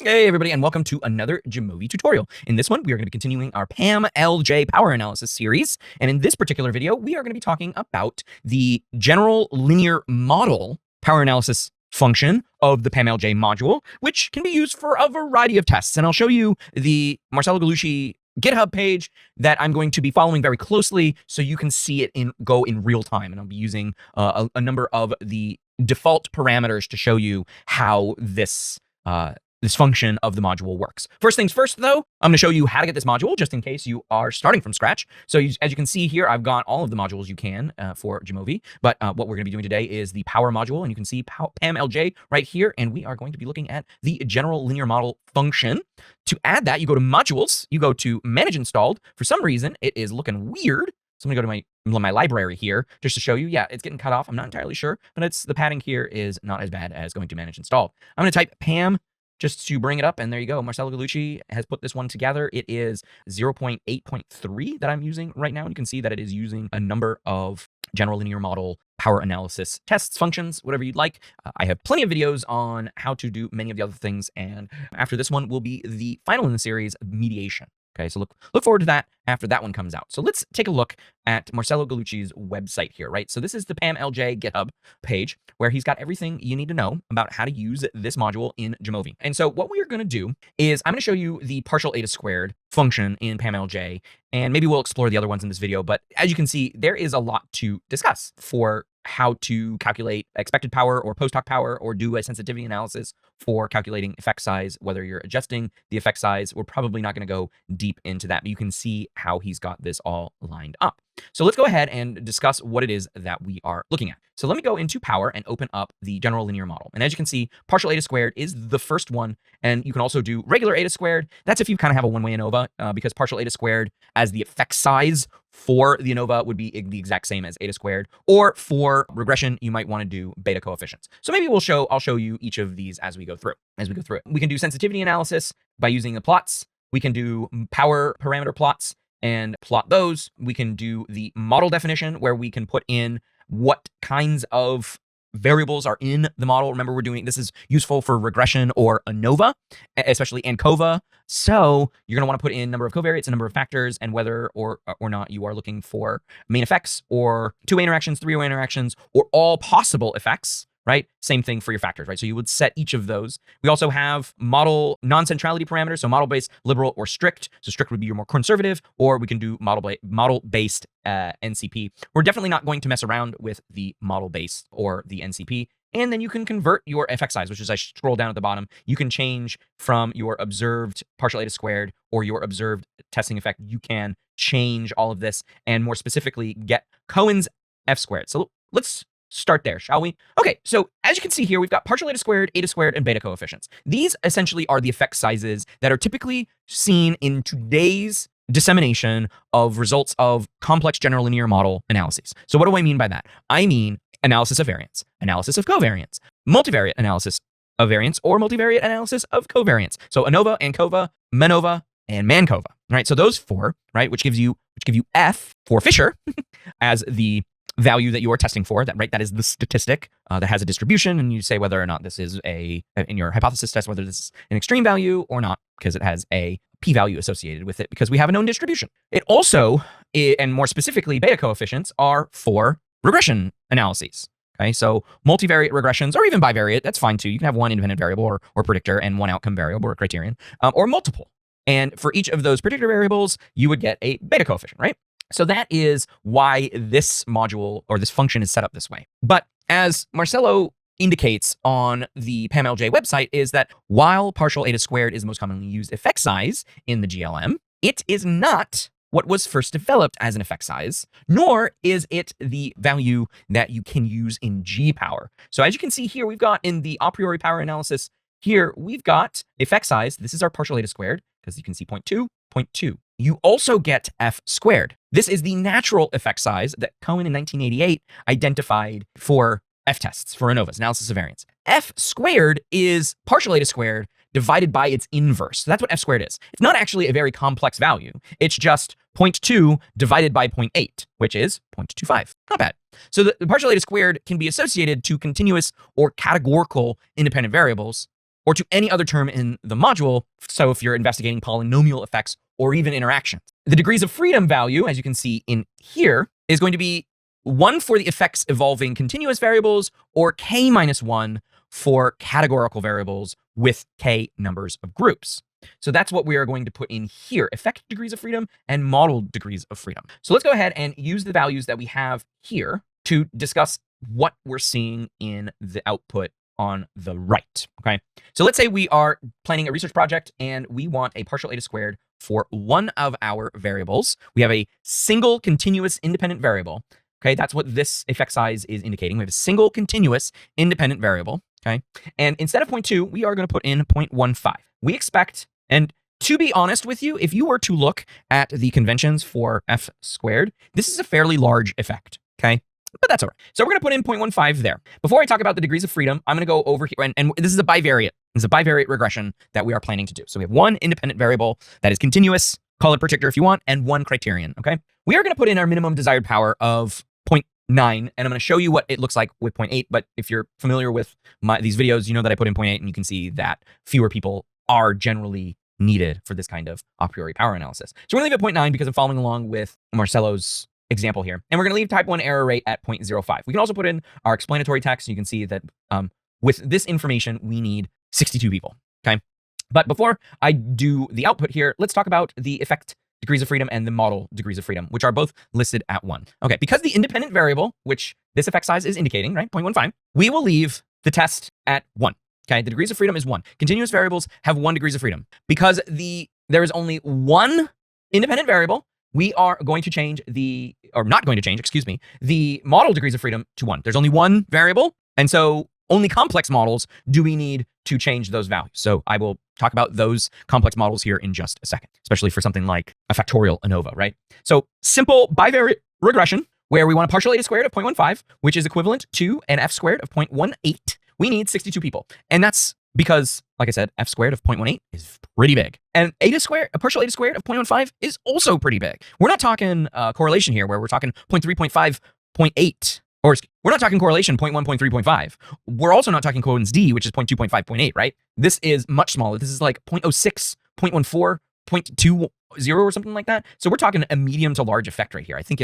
Hey everybody, and welcome to another Jamovi tutorial. In this one, we are going to be continuing our PamLJ power analysis series. And in this particular video, we are going to be talking about the general linear model power analysis function of the PamLJ module, which can be used for a variety of tests. And I'll show you the Marcello Gallucci GitHub page that I'm going to be following very closely so you can see it go in real time. And I'll be using a number of the default parameters to show you how this function of the module works. First things first, though, I'm going to show you how to get this module just in case you are starting from scratch. So as you can see here, I've got all of the modules you can for Jamovi, but what we're going to be doing today is the power module, and you can see PamLJ right here, and we are going to be looking at the general linear model function. To add that, you go to modules, you go to manage installed. For some reason, it is looking weird. So I'm going to go to my library here just to show you. Yeah, it's getting cut off. I'm not entirely sure, but the padding here is not as bad as going to manage installed. I'm going to type Pam just to bring it up, and there you go. Marcello Gallucci has put this one together. It is 0.8.3 that I'm using right now, and you can see that it is using a number of general linear model power analysis tests, functions, whatever you'd like. I have plenty of videos on how to do many of the other things, and after this one will be the final in the series, mediation. Okay, so look forward to that after that one comes out. So let's take a look at Marcello Gallucci's website here, right? So this is the PamLJ GitHub page where he's got everything you need to know about how to use this module in Jamovi. And so what we are going to do is I'm going to show you the partial eta-squared function in PamLJ, and maybe we'll explore the other ones in this video. But as you can see, there is a lot to discuss for how to calculate expected power or post hoc power, or do a sensitivity analysis for calculating effect size, whether you're adjusting the effect size. We're probably not going to go deep into that, but you can see how he's got this all lined up. So let's go ahead and discuss what it is that we are looking at. So let me go into power and open up the general linear model. And as you can see, partial eta squared is the first one. And you can also do regular eta squared. That's if you kind of have a one-way ANOVA, because partial eta squared as the effect size for the ANOVA would be the exact same as eta squared. Or for regression, you might want to do beta coefficients. So maybe I'll show you each of these as we go through it. We can do sensitivity analysis by using the plots. We can do power parameter plots and plot those. We can do the model definition, where we can put in what kinds of variables are in the model. Remember, this is useful for regression or ANOVA, especially ANCOVA. So you're going to want to put in number of covariates and number of factors, and whether or not you are looking for main effects or two-way interactions, three-way interactions, or all possible effects. Right? Same thing for your factors, right? So you would set each of those. We also have model non-centrality parameters, so model-based, liberal, or strict. So strict would be your more conservative, or we can do model-based NCP. We're definitely not going to mess around with the model-based or the NCP. And then you can convert your effect size, which is, I scroll down at the bottom, you can change from your observed partial eta squared or your observed testing effect. You can change all of this and more specifically get Cohen's F squared. So let's start there, shall we? Okay, so as you can see here, we've got partial eta squared, and beta coefficients. These essentially are the effect sizes that are typically seen in today's dissemination of results of complex general linear model analyses. So what do I mean by that? I mean analysis of variance, analysis of covariance, multivariate analysis of variance, or multivariate analysis of covariance. So ANOVA, ANCOVA, MANOVA, and MANCOVA. Right? So those four, right, which give you F for Fisher as the value that you are testing for, that is the statistic that has a distribution, and you say whether or not this is in your hypothesis test, whether this is an extreme value or not, because it has a p-value associated with it, because we have a known distribution. It also, and more specifically, beta coefficients are for regression analyses. Okay, so multivariate regressions, or even bivariate, that's fine too. You can have one independent variable or predictor and one outcome variable or criterion, or multiple. And for each of those predictor variables, you would get a beta coefficient, right? So that is why this module or this function is set up this way. But as Marcello indicates on the PamLJ website, is that while partial eta squared is the most commonly used effect size in the GLM, it is not what was first developed as an effect size, nor is it the value that you can use in G power. So as you can see here, we've got in the a priori power analysis here, we've got effect size. This is our partial eta squared, because you can see 0.2, 0.2. You also get F squared. This is the natural effect size that Cohen in 1988 identified for F tests, for ANOVAs, analysis of variance. F squared is partial eta squared divided by its inverse. So that's what F squared is. It's not actually a very complex value. It's just 0.2 divided by 0.8, which is 0.25. Not bad. So the partial eta squared can be associated to continuous or categorical independent variables, or to any other term in the module. So if you're investigating polynomial effects or even interactions. The degrees of freedom value, as you can see in here, is going to be 1 for the effects involving continuous variables, or k minus 1 for categorical variables with k numbers of groups. So that's what we are going to put in here, effect degrees of freedom and model degrees of freedom. So let's go ahead and use the values that we have here to discuss what we're seeing in the output on the right, okay? So let's say we are planning a research project and we want a partial eta-squared for one of our variables. We have a single continuous independent variable, okay? That's what this effect size is indicating. We have a single continuous independent variable, okay? And instead of 0.2, we are going to put in 0.15. We expect, and to be honest with you, if you were to look at the conventions for f squared, this is a fairly large effect, okay? But that's all right. So we're going to put in 0.15 there. Before I talk about the degrees of freedom, I'm going to go over here, and this is a bivariate. This is a bivariate regression that we are planning to do. So we have one independent variable that is continuous, call it predictor if you want, and one criterion, okay? We are going to put in our minimum desired power of 0.9, and I'm going to show you what it looks like with 0.8, but if you're familiar with these videos, you know that I put in 0.8, and you can see that fewer people are generally needed for this kind of a priori power analysis. So we're going to leave it at 0.9 because I'm following along with Marcelo's example here. And we're going to leave type 1 error rate at 0.05. We can also put in our explanatory text. You can see that with this information, we need 62 people, okay? But before I do the output here, let's talk about the effect degrees of freedom and the model degrees of freedom, which are both listed at 1. Okay, because the independent variable, which this effect size is indicating, right, 0.15, we will leave the test at 1. Okay, the degrees of freedom is 1. Continuous variables have 1 degrees of freedom. Because there is only one independent variable, we are going to change the model degrees of freedom to 1. There's only one variable, and so only complex models do we need to change those values. So I will talk about those complex models here in just a second, especially for something like a factorial ANOVA, right? So simple bivariate regression, where we want a partial eta-squared of 0.15, which is equivalent to an f-squared of 0.18. We need 62 people, and that's because, like I said, f squared of 0.18 is pretty big. And a partial eta squared of 0.15 is also pretty big. We're not talking correlation here, where we're talking 0.3, 0.5, 0.8. Or we're not talking correlation 0.1, 0.3, 0.5. We're also not talking codons D, which is 0.2, 0.5, 0.8, right? This is much smaller. This is like 0.06, 0.14, 0.20 or something like that. So we're talking a medium to large effect right here. I think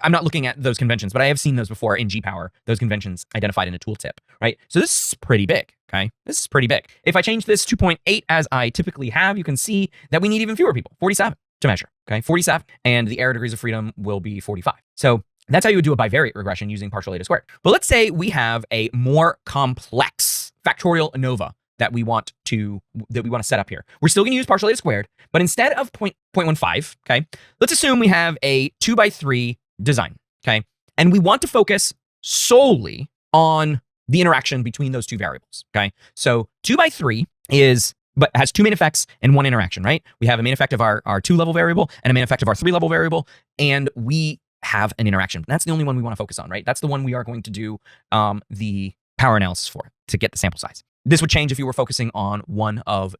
I'm not looking at those conventions, but I have seen those before in G-Power, those conventions identified in a tooltip, right? So this is pretty big, okay? This is pretty big. If I change this to 0.8 as I typically have, you can see that we need even fewer people, 47 to measure, okay? 47, and the error degrees of freedom will be 45. So that's how you would do a bivariate regression using partial eta squared. But let's say we have a more complex factorial ANOVA that we want to set up here. We're still going to use partial eta squared, but instead of 0.15, okay, let's assume we have a 2x3 design, okay, and we want to focus solely on the interaction between those two variables, okay. So 2x3 has 2 main effects and 1 interaction, right? We have a main effect of our 2-level variable and a main effect of our 3-level variable, and we have an interaction. That's the only one we want to focus on, right? That's the one we are going to do the power analysis for to get the sample size. This would change if you were focusing on one of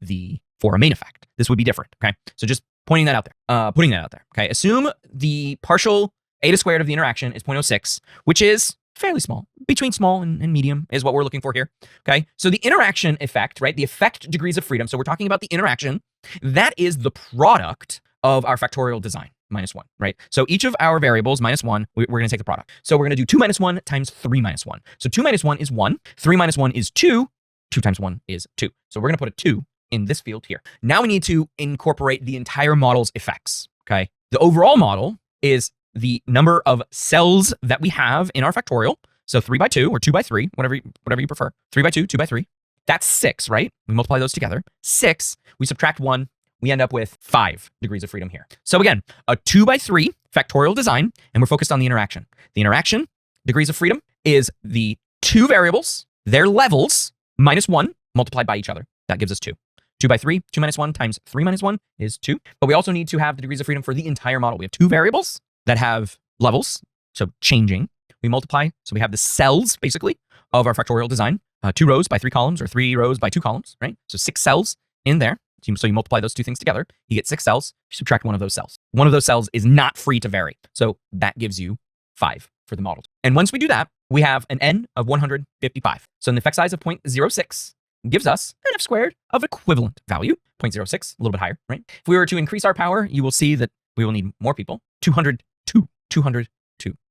for a main effect. This would be different, okay? So just putting that out there, okay? Assume the partial eta squared of the interaction is 0.06, which is fairly small. Between small and medium is what we're looking for here, okay? So the interaction effect, right? The effect degrees of freedom. So we're talking about the interaction. That is the product of our factorial design, -1, right? So each of our variables, -1, we're going to take the product. So we're going to do 2 - 1 times 3 - 1. So 2 - 1 is 1, 3 - 1 is 2, 2 times 1 is 2. So we're going to put a 2 in this field here. Now we need to incorporate the entire model's effects, okay? The overall model is the number of cells that we have in our factorial. So 3 by 2 or 2 by 3, whatever you prefer. 3 by 2, 2 by 3. That's 6, right? We multiply those together. 6, we subtract 1, we end up with 5 degrees of freedom here. So again, a 2 by 3 factorial design, and we're focused on the interaction. The interaction degrees of freedom is the 2 variables, their levels, -1 multiplied by each other. That gives us 2. 2 by 3, 2 - 1 times 3 - 1 is 2. But we also need to have the degrees of freedom for the entire model. We have 2 variables that have levels, so changing. We multiply, so we have the cells, basically, of our factorial design. 2 rows by 3 columns, or 3 rows by 2 columns, right? So 6 cells in there. So you multiply those two things together, you get 6 cells, you subtract 1 of those cells. 1 of those cells is not free to vary. So that gives you 5 for the model. And once we do that, we have an N of 155. So an effect size of 0.06 gives us an f squared of equivalent value, 0.06, a little bit higher, right? If we were to increase our power, you will see that we will need more people, 202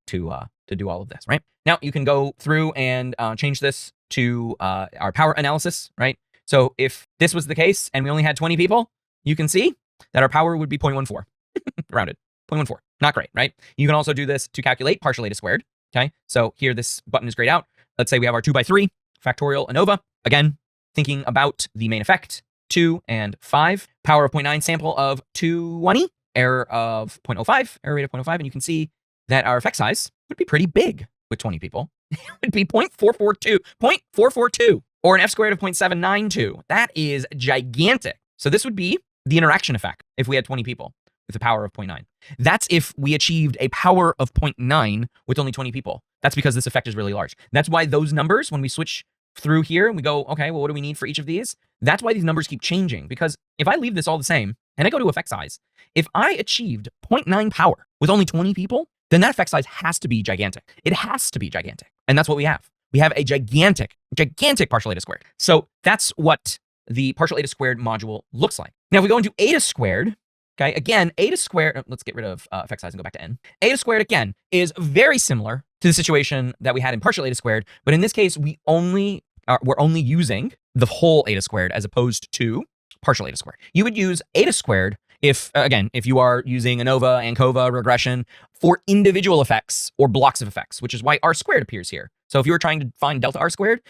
to do all of this, right? Now you can go through and change this to our power analysis, right? So if this was the case and we only had 20 people, you can see that our power would be 0.14, rounded, 0.14. Not great, right? You can also do this to calculate partial eta squared, okay? So here this button is grayed out. Let's say we have our 2 by 3 factorial ANOVA. Again, thinking about the main effect, 2 and 5, power of 0.9, sample of 220, error of 0.05, error rate of 0.05, and you can see that our effect size would be pretty big with 20 people. It would be 0.442, or an f squared of 0.792. That is gigantic. So this would be the interaction effect if we had 20 people with a power of 0.9. That's if we achieved a power of 0.9 with only 20 people. That's because this effect is really large. That's why those numbers, when we switch through here and we go, okay, well, what do we need for each of these? That's why these numbers keep changing, because if I leave this all the same and I go to effect size, if I achieved 0.9 power with only 20 people, then that effect size has to be gigantic. It has to be gigantic. And that's what we have. We have a gigantic partial eta squared. So that's what the partial eta squared module looks like. Now, if we go into eta squared, okay, again, eta squared, let's get rid of effect size and go back to n. Eta squared, again, is very similar to the situation that we had in partial eta squared, but in this case, we're only using the whole eta squared as opposed to partial eta squared. You would use eta squared if, again, if you are using ANOVA, ANCOVA, regression for individual effects or blocks of effects, which is why R squared appears here. So if you were trying to find delta R squared,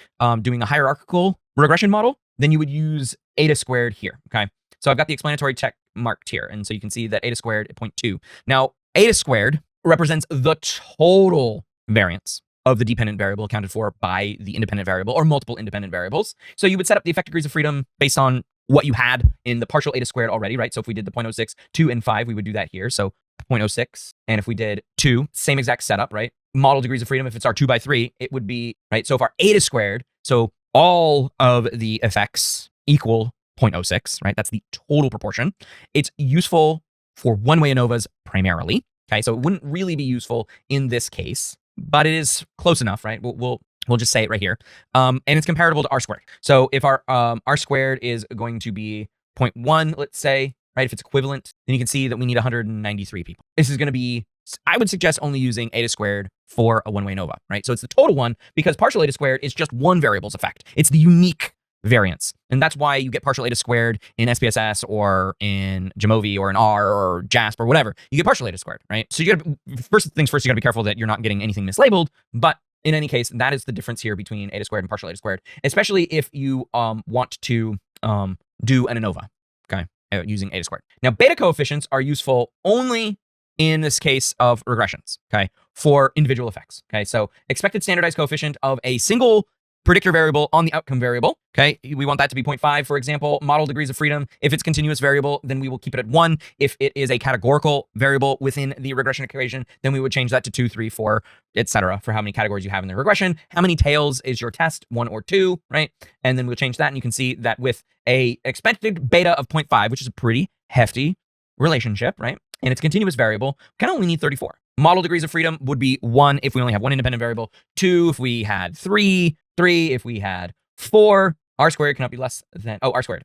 doing a hierarchical regression model, then you would use eta squared here, okay? So I've got the explanatory check marked here, and so you can see that eta squared at 0.2. Now, eta squared represents the total variance of the dependent variable accounted for by the independent variable or multiple independent variables. So you would set up the effect degrees of freedom based on what you had in the partial eta squared already, right? So if we did the 0.06, 2, and 5, we would do that here. So 0.06. And if we did 2, same exact setup, right? Model degrees of freedom, if it's our 2 by 3, it would be, right? So if our eta squared, so all of the effects equal 0.06, right? That's the total proportion. It's useful for one-way ANOVAs primarily, okay? So it wouldn't really be useful in this case, but it is close enough, right? We'll just say it right here. And it's comparable to R squared. So if our R squared is going to be 0.1, let's say, right? If it's equivalent, then you can see that we need 193 people. This is going to be, I would suggest only using eta squared for a one-way ANOVA, right? So it's the total one, because partial eta squared is just one variable's effect. It's the unique variance. And that's why you get partial eta squared in SPSS or in Jamovi or in R or JASP or whatever. You get partial eta squared, right? So you got to, first things first, you got to be careful that you're not getting anything mislabeled. But in any case, that is the difference here between eta squared and partial eta squared, especially if you want to do an ANOVA, okay, using eta squared. Now, beta coefficients are useful only in this case of regressions, okay, for individual effects, okay? So expected standardized coefficient of a single predictor variable on the outcome variable, okay? We want that to be 0.5, for example. Model degrees of freedom, if it's continuous variable, then we will keep it at 1. If it is a categorical variable within the regression equation, then we would change that to 2, 3, 4, etc. for how many categories you have in the regression. How many tails is your test, 1 or 2, right? And then we'll change that, and you can see that with a expected beta of 0.5, which is a pretty hefty relationship, right? And it's a continuous variable, we can only need 34. Model degrees of freedom would be 1 if we only have one independent variable, 2 if we had 3 if we had 4. R squared cannot be less than, R squared,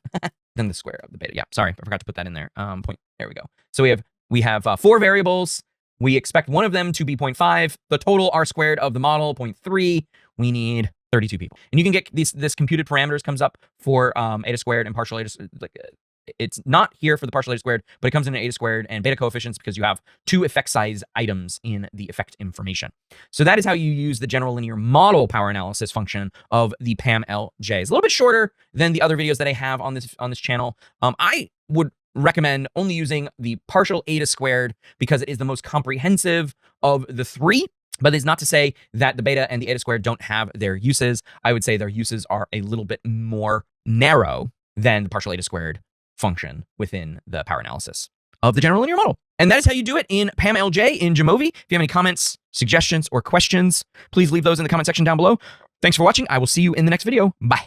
than the square of the beta. Yeah, sorry, I forgot to put that in there. There we go. So we have 4 variables. We expect one of them to be 0.5. The total R squared of the model, 0.3. We need 32 people. And you can get this computed parameters comes up for eta squared and partial eta, it's not here for the partial eta squared, but it comes in an eta squared and beta coefficients because you have 2 effect size items in the effect information. So that is how you use the general linear model power analysis function of the PamLJ. It's a little bit shorter than the other videos that I have on this channel. I would recommend only using the partial eta squared because it is the most comprehensive of the 3. But it's not to say that the beta and the eta squared don't have their uses. I would say their uses are a little bit more narrow than the partial eta squared function within the power analysis of the general linear model. And that is how you do it in PamLJ in Jamovi. If you have any comments, suggestions, or questions, please leave those in the comment section down below. Thanks for watching. I will see you in the next video. Bye.